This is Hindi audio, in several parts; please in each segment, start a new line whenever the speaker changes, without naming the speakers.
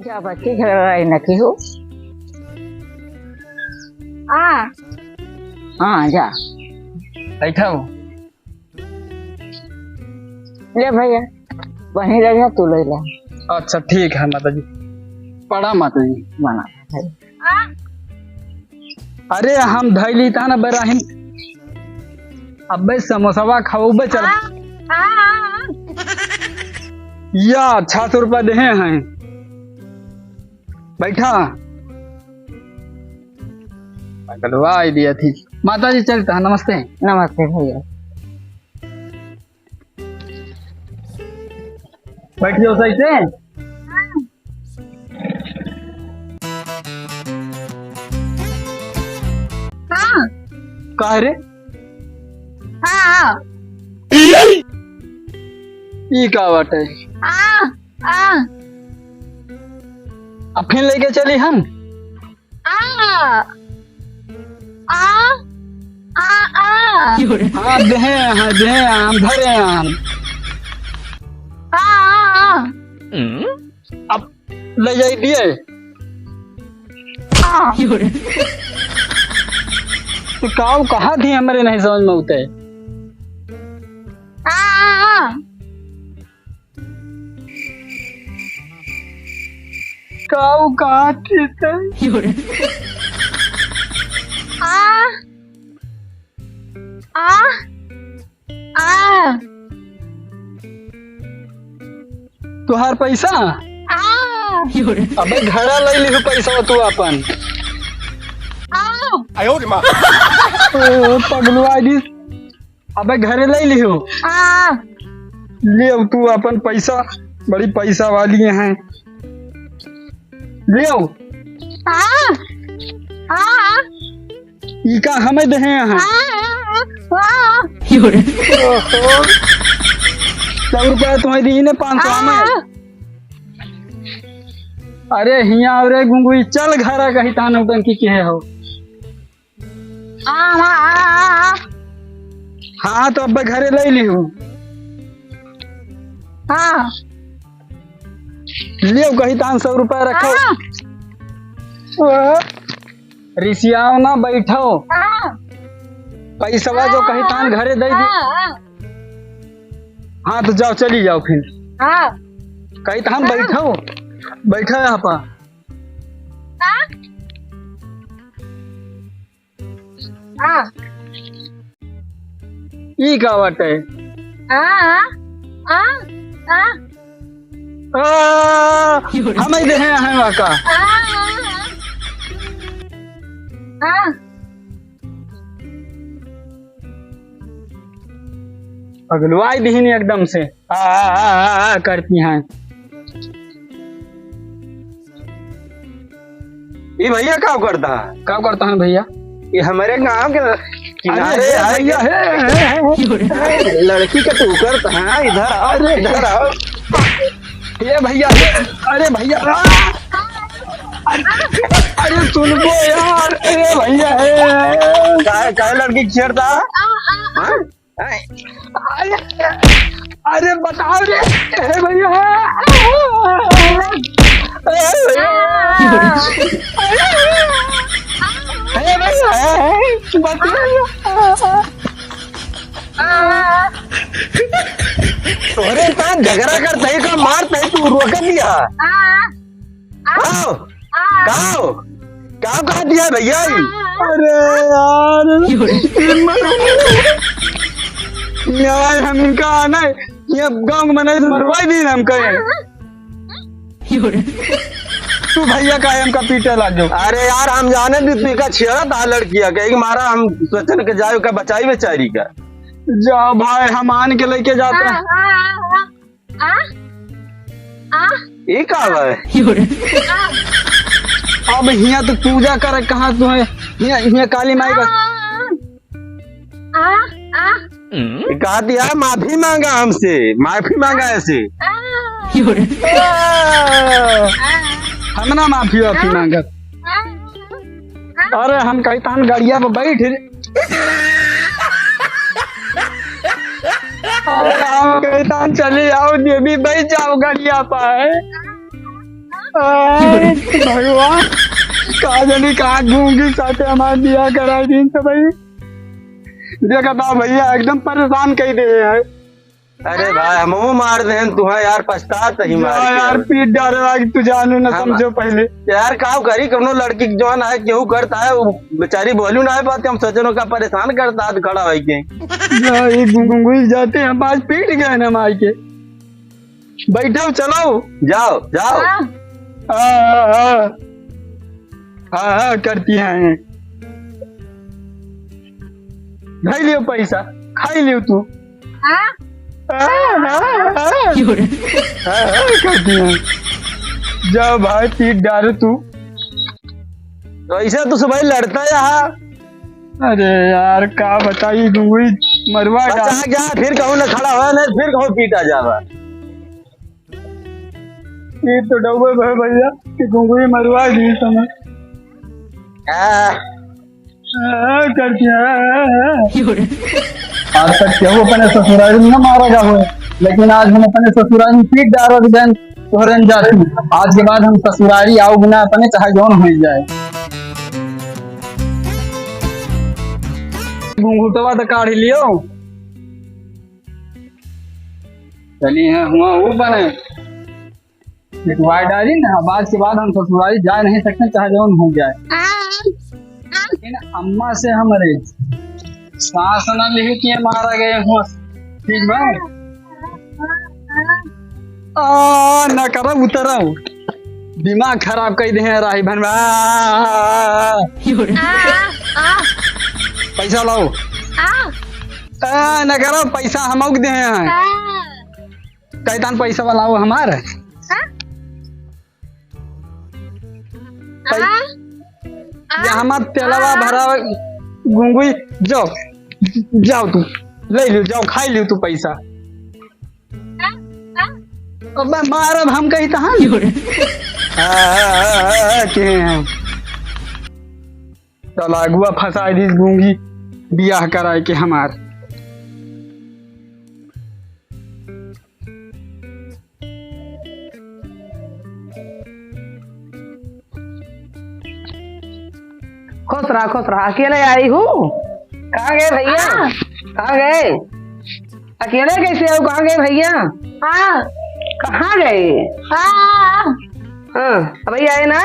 जा बच्चे खेल नकी हो। हाँ जा
बैठा हो।
ले भैया वहीं रह जा तू ले ले।
अच्छा ठीक है माता जी। पढ़ा माता जी।
मना
अरे हम धैली था ना बराहिम अबे समोसावा खाओ चल या 600 रुपया दे हैं। बैठा पगलवा दिया थी। माता जी चलता। नमस्ते।
नमस्ते भैया।
बैठ जाओ सही से। कह रे ई का बात है। अब फिर लेके चली हम। हाँ दे हम धरे हम। अब ले जाइए दिए तो काऊ कहा थी हमारे नहीं समझ में उते। काऊ कहा थी तुहार पैसा। अबे घड़ा ले लिखो पैसा तू अपन। पगलुआ दी। अबे घरे ले लियो। ले तू अपन पैसा बड़ी पैसा वाली हैं। ले ई का हमें दे हैं। 100 रुपया तुम्हें दी ने 500 में। अरे हिया रे गुंगुई चल घरा कही तान उटंकी के हो। हाँ तो अब घरे ले लियो। लियो कही तान 100 रुपया रखो। रिसियाओ ना बैठो। पैसा जो कही तान घरे दे दी। हाँ तो जाओ चली जाओ फिर। कही तान बैठो बैठो यहाँ पर। ई का बात है। हमें दे हैं वहाँ का। अगलवाई दीनी एकदम से करती हैं।
ये भैया क्या करता
है भैया।
ये हमारे गांव के किनारे
भैया है
लड़की का तू करता है। इधर आओ इधर आओ।
ये भैया। अरे भैया अरे सुन गो यार। अरे भैया है
क्या लड़की छेड़ता।
अरे बताओ रे भैया
तोरे साथ झगड़ा करता है का मारता है तू रोक दिया। क्या कहा दिया भैया।
अरे यार हम इनका आना है ये गाँव में नहीं मरवाई दी हम कहे। तू भैया का हमका पीटे लग जाओ।
अरे यार हम जाने दी का छेड़ा था लड़किया कहीं मारा। हम सोचन के जाए का बचाई बेचारी का।
जाओ भाई हम आन के लेके जाते हैं।
ये का है।
अब हिया तो पूजा करे कहाँ तुम्हें हिया काली माई का।
कहा दिया माफी मांगा हमसे। माफी मांगा ऐसे।
हम ना माफी मांगत। अरे हम कही तान गाड़िया पर बैठ कही तान चले आओ देवी बैठ जाओ गाड़िया पर। भगवान कहा जानी कहा गूंगी साथे हमारे दिया कराई दिन से भाई देखा था भैया एकदम परेशान कही दे यार।
अरे भाई हम मार दे तुहा यार पछतात ही मार के।
यार पीट डाले लागी तू जानू ना समझो पहले
यार का करी कौनो लड़की के जवान है केहू करता है वो बेचारी बोलू ना है पाते हम सोचनो का परेशान करता है खड़ा है के
ये गुंगुई जाते हैं आज पीट गए ना मार के। बैठो चलो
जाओ जाओ।
हाँ करती हैं खाई लियो पैसा खाई लियो तू करती हैं जाओ भाई पीट डालो तू।
तो ऐसे तो सुबह लड़ता है यहाँ।
अरे यार का बताइए गुंगुई मरवा
बचा क्या फिर कहूँ ना खड़ा हुआ नहीं फिर कहूँ पीटा जावा।
ये तो डूबे भाई भैया कि गुंगुई मरवा दी समय करती है आज तक केहू अपने ससुराल में न मारा जा हुए लेकिन आज हम अपने ससुराल में पीट डालो बहन तोहरन जाती। आज के बाद हम ससुरारी आओ बिना अपने चाहे जौन हो जाए। घूंघटवा तो काढ़ लियो चलिए हैं हुआ वो बने लिखवाई डाली ना। अब आज के बाद हम ससुरारी जा नहीं सकते चाहे जौन हो जाए। लेकिन अम्मा से हमारे सास न लिखी है मारा गए हुआ ठीक बा न करो उतरो दिमाग खराब कर दे राही भन पैसा लाओ न करो पैसा हम दे कैतान पैसा वाला हो हमारे हमार तेलवा भरा गुंगुई जाओ जाओ तू ले लियो जाओ खाई लियो तू पैसा। अब मारब हम कही तहाँ चल अगुआ फंसा दी गूंगी बियाह कराए के हमार।
खुश रहा अकेले आई हूँ। कहाँ गए भैया कहाँ गए अकेले कैसे हो कहाँ गए भैया कहाँ गए भैया आए ना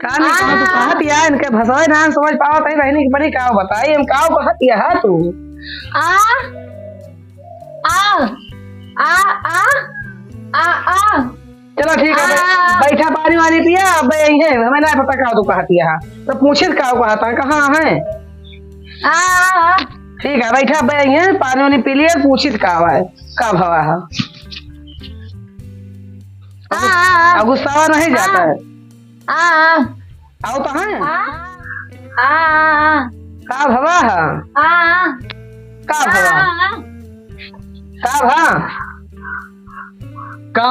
कहाँ दिया इनके भसवाई ना समझ पाओ तई बहनी की बड़ी काव बताई हम काव कहाँ दिया है तू चलो ठीक है बैठा पानी वानी पिया अब यही है हमें ना पता कहा तू कहा दिया तो पूछे कहा कहा था कहाँ है ठीक है बैठा अब यही है पानी वानी पी लिया पूछित कहा है का भवा है अब गुस्सा नहीं जाता है आओ तो है का भवा है का भवा का भा का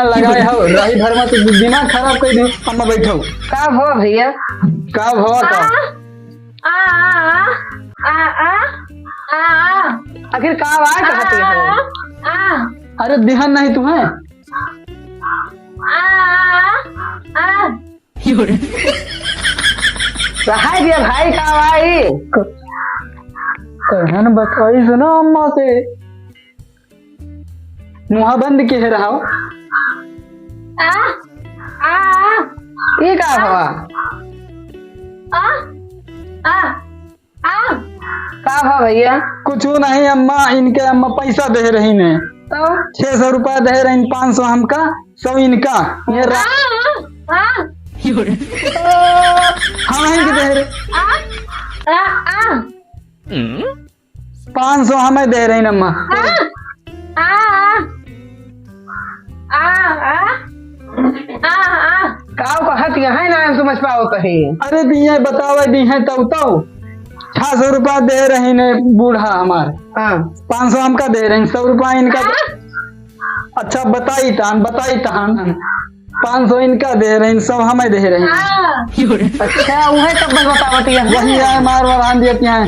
लगाए हो राही भर में तो दिमाग खराब कर दी अम्मा बैठो का भवा भैया का भवा का आखिर का आवाज कहती है अरे ध्यान नहीं तुम्हें सहाय दिया भाई का भाई कहन बताई सुनो अम्मा से मुहा बंद के रहा ये का हुआ का हुआ भैया कुछ नहीं अम्मा इनके अम्मा पैसा दे रही ने तो 600 रुपया दे रही 500 हमका 100 इनका ये हम ही दे रहे 500 हमें दे रही अम्मा काव कहत है ना समझ पाओ कही अरे दिए बतावे दी है तब तो 600 रुपया दे रही ने बूढ़ा हमारे 500 हमका दे रही 100 रुपया इनका अच्छा बताई तहान 500 इनका दे रही 100 हमें दे रही अच्छा वही तब बतावती है वही है मार वार देती हैं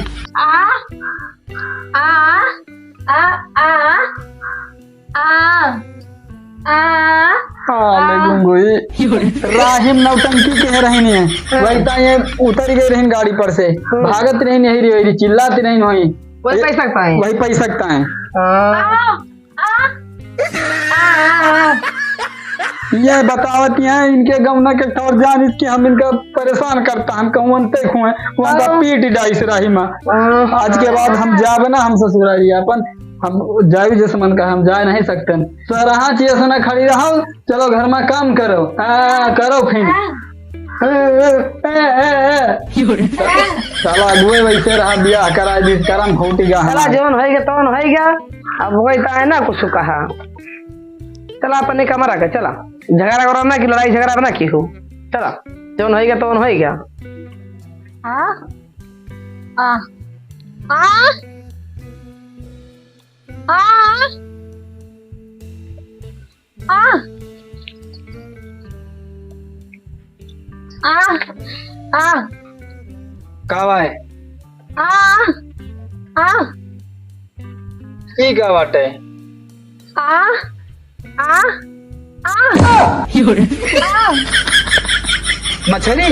राहिम नौटंकी कह रही है वैसा ये उतर गई रही गाड़ी पर से भागत नहीं नहीं रही चिल्लाती नहीं वही
वही पै सकता है
वही पै सकता है। ये बतावत है इनके गमना के ठौर जान इसकी हम इनका परेशान करता हम कहूँ अंते खुए वहाँ का पीट डाइस रही माँ आज के बाद हम जाब ना हम ससुरारी अपन हम जाए जैसे मन का हम जा नहीं सकते तो रहा चाहिए सुना खड़ी रहो चलो घर में काम करो करो फिर चलो अगुए वैसे रहा ब्याह करा दी करम घोटी गा
चला जवन हो गया तवन हो गया अब होता है ना कुछ कहा चला अपने कमरा का चला झगड़ा करो ना कि लड़ाई झगड़ा ना की हो चला जवन हो गया तवन हो गया
कावा है ठीक है बाटे मछली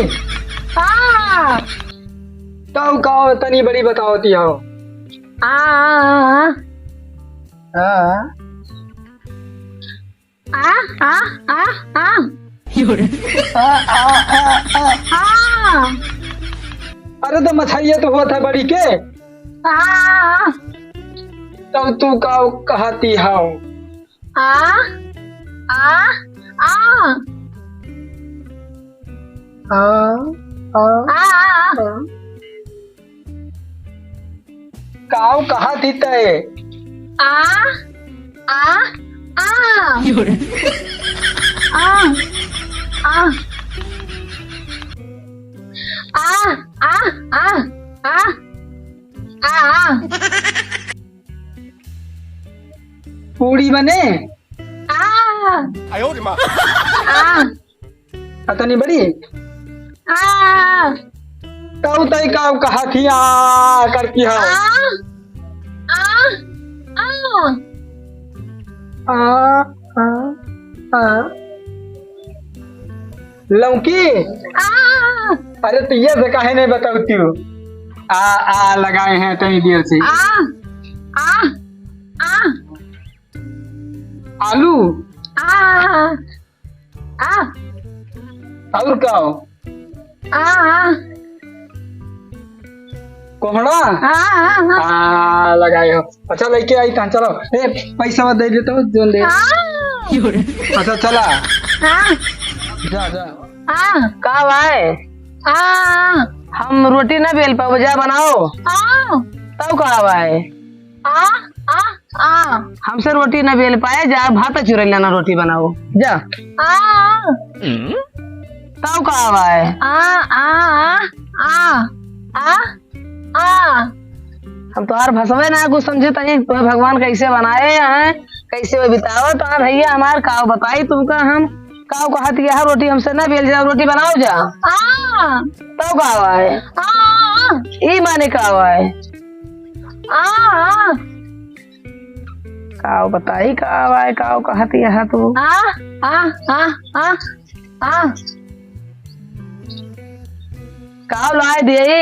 तो कहो तनी बड़ी बताओती हो अरे तो मछलिया तो हुआ था बड़ी के तब तू कहती हो काव कहा थी तय पूरी बने अतनी बड़ी तब तय काव कहा थी करती हो लौकी अरे तो ये से काहे नहीं बताती हो लगाए हैं तनी देर से आलू और का कोहड़ा लगाए हो अच्छा लेके आई था चलो पैसा दे देते हो जो दे अच्छा चला जा जा
का भाई हम रोटी ना बेल पाओ जा बनाओ तब का भाई हमसे रोटी ना बेल पाए जा भात चुरा लेना रोटी बनाओ जा तब का भाई हम तो हर भसवे ना कुछ समझे तनी तुम्हें भगवान कैसे बनाए हैं कैसे बिताओ तो भैया हमार काव बताई तुमका हम काव कहा थी यार रोटी हमसे ना बेल जा रोटी बनाओ जा तो काव है ई माने काव है काव बताई काव है काव कहा थी यहाँ तू काव लाए दिए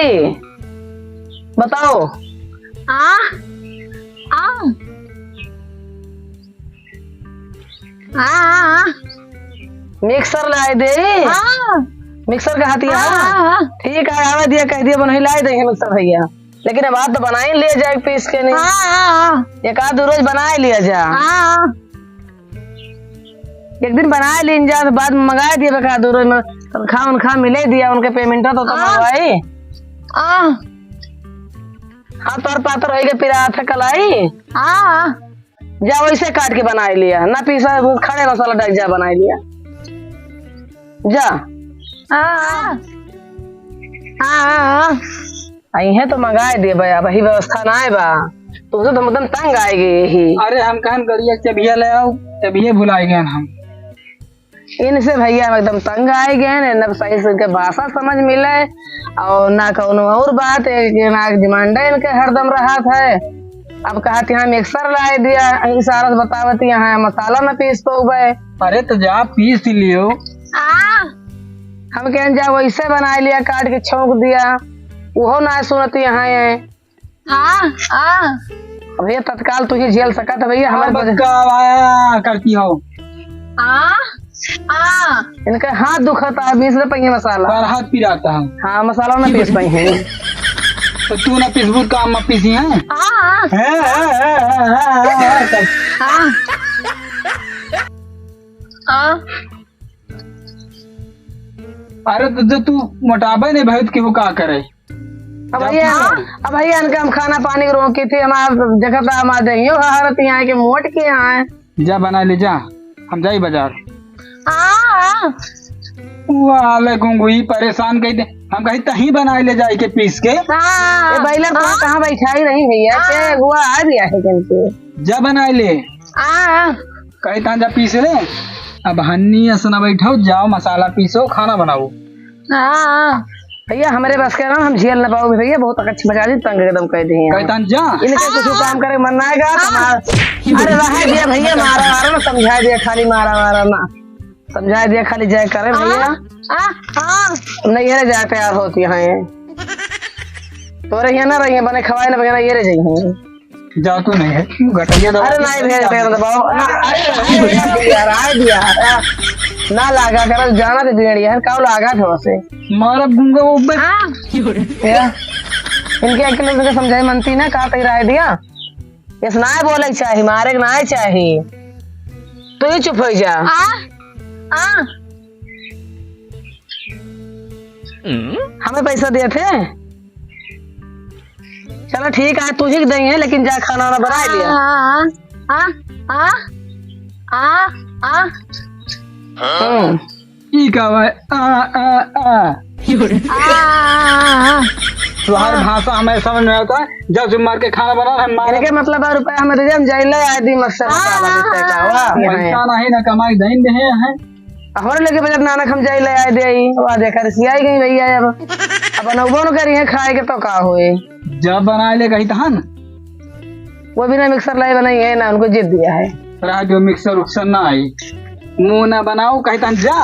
बताओ मिक्सर लाए दे मिक्सर का हाथिया ठीक है आवा दिया कह दिया बना लाए देंगे मिक्सर भैया लेकिन अब बात तो बनाए ले जाए पीस के नहीं एक आध रोज बनाए लिया जा एक दिन बनाए लीन जा तो बाद में मंगा दिया बका दो रोज में तनख्वाह उनखा मिले दिया उनके पेमेंट तो मंगवाई हाँ तोर पातर हो गया पिरा था कलाई जा वैसे काट के बना लिया ना पीसा खड़े मसाला डाल जा बना लिया जा आई है तो मंगाए दे भैया वही व्यवस्था ना है बा तुमसे तो मतलब तंग आएगी यही
अरे हम कहन गड़िया चबिया ले आओ चबिया भुलाए गए हम
इनसे भैया हम एकदम तंग आए गए न सही से भाषा समझ मिले और ना कौनो और बात है कि ना डिमांड इनके हरदम रहा है अब कहा यहाँ मिक्सर ला दिया, इशारा से बतावती यहाँ मसाला न पीस पाऊबे।
अरे तो जा पीस लियो।
हम कहें जा वैसे बना लिया, काट के छौंक दिया, वो ना सुनती यहाँ है। भैया तत्काल तुझे झेल सकता है भैया, हमारे
करती हो।
इनका हाथ दुखता है, 20 रुपये मसाला
पर हाथ पिराता है।
हाँ मसाला ना पीस पाई है।
तो तू ना पीसबू काम में पीसी है। अरे तो जो तू मोटाबे नहीं बहुत की वो का करे।
अब भैया इनका हम खाना पानी रोकी थी, हमारा जगह हमारे हारत यहाँ के मोट के यहाँ
जा बना ले जा, हम जाई बाजार। वाले गुंगुई परेशान कही दे, हम कहीं तही बना ले जाए के पीस के।
बैलर तो कहाँ बैठा ही नहीं भैया, के गुआ आ दिया है किनके।
जा बना ले कहीं तहाँ जा पीस ले। अब हन्नी असना बैठो, जाओ मसाला पीसो, खाना बनाओ।
भैया हमारे बस के ना हम झेल न पाओगे भैया, बहुत अच्छी मजा दी, तंग एकदम कह दी
जा
इनके कुछ काम करे मन आएगा। अरे रहा दिया भैया, मारा मारा ना समझा दिया, खाली मारा मारा ना समझा दिया, खाली जय करे भैया। नहीं है जाए तैयार होती है तो रही ना रही बने खवाए ना वगैरह ये रह जाइए।
जा तू नहीं है घटिया।
अरे नहीं भेज दिया ना लागा कर जाना तो बिगड़िया है, काउ लागा था वैसे
मारा गुंगा वो
इनके अकेले समझाई मनती ना कहा तई राय दिया, इस ना बोले चाहिए मारे ना चाहिए, तो ही चुप हो जा। हमें पैसा दिए थे, चलो ठीक है तुझे देंगे, लेकिन जा खाना वाना बना लिया।
तुम्हारी भाषा हमें समझ में आता है। जब तुम मार के खाना बना रहे मारे के
मतलब रुपया हमें दे, हम जाइले आदि मक्सर
पैसा नहीं ना कमाई दही दे है
हमारे लगे बजट नानक हम जाइले आए दे वो देखा सियाई गई भैया। अब बनबो न करी है खाए के तो का होए,
जब बना ले कही तहन
वो भी ना मिक्सर लाई बनाई है ना, उनको जिद दिया है
जो मिक्सर उक्सर ना आई मुंह ना बनाओ कही तहन जा।